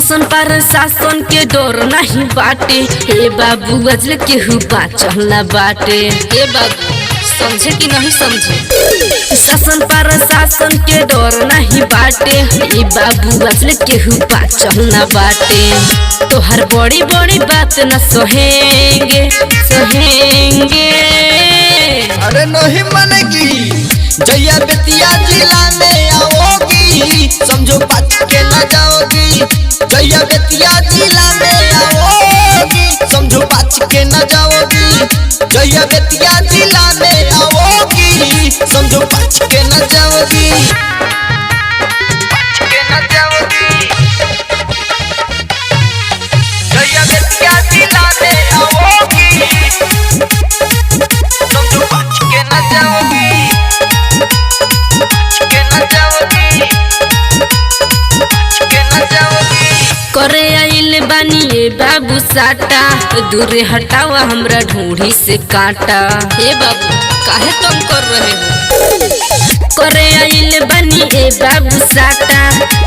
शासन पर शासन के डर नहीं बाटे। हे बाबू अजल केहू बाचल ना बाटे। हे बाबू समझे कि नहीं समझे। शासन पर शासन के डर नहीं बाटे। हे बाबू अजल केहू बाचल ना बाटे। तोहर बड़ी बड़ी बात न सहेंगे सहेंगे। अरे नहीं मानेगी जैया बेतिया जिला में आओगी, समझो बच के न जाओगी। जैया बेतिया जिला में आओगी, समझो बच के न जाओगी। जैया बेतिया जिला में आओगी, समझो बच के न जाओगी। बच के न जाओगी। जैया बेतिया जिला में आओगी, समझो बच के न जाओगी। करे आइल बानी ए बाबू साटा, दूरे हटावा हमरा ढूंढी से काटा। हे बाबू काहे तुम कर रहे हो। करे आइल बानी ए बाबू साटा,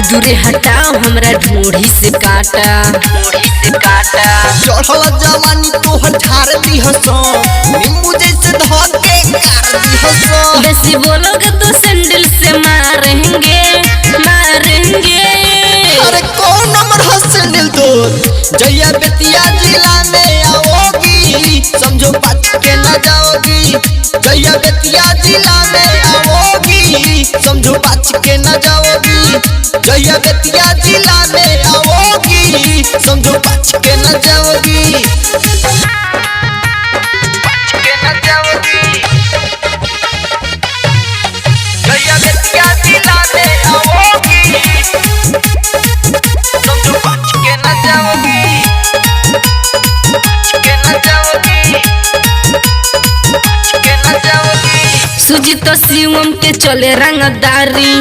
दूरे हटाओ हमरा ढूंढी से काटा। ढूंढी से काटा चढ़ल जवानी तोहर झाड़ दी हसो, नींबू जैसे धर के गाड़ दी हसो। बेसी बोलोगे तो सैंडल से मारेंगे मारेंगे। अरे कौन नंबर है सैंडल तोर। जैया बेतिया जिला में आओगी, समझो बच के न जाओगी। जैया बेतिया जिला में आओगी, समझो बच के न जाओगी। जैया बेतिया जिला में आओगी, समझो बच के न जाओगी। बच के न जाओगी। जैया बेतिया जिला में आओगी, समझो बच के न जाओगी। बच के न जाओगी। बच के न जाओगी। सुजीत शिवम के चले रंगदारी,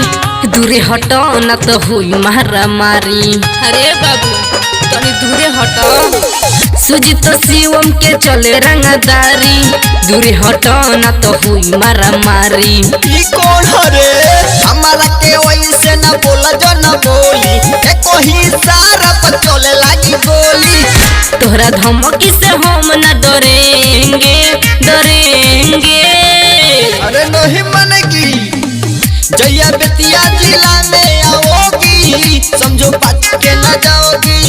दूरे हटो न तो हुई मारा मारी। अरे बाबू तनी दूरे हटो। सुजीत शिवम के चले रंगदारी, दूरे हटो न तो हुई मारा मारी। ई कौन हरे हमारा के वैसे न बोला जो न बोली, एको ही सारा पर चले लगी गोली। तोहरा धमकी से हम न डरेंगे डरेंगे। अरे नहीं मानेगी जैया बेतिया जिला में आओगी, समझो बच के न जाओगी।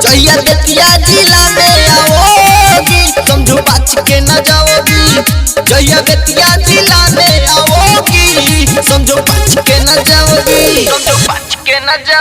जैया बेतिया जिला में आओगी, समझो बच के न जाओगी। जैया बेतिया जिला में आओगी, समझो बच के न जाओगी। समझो बच के न जाओगी।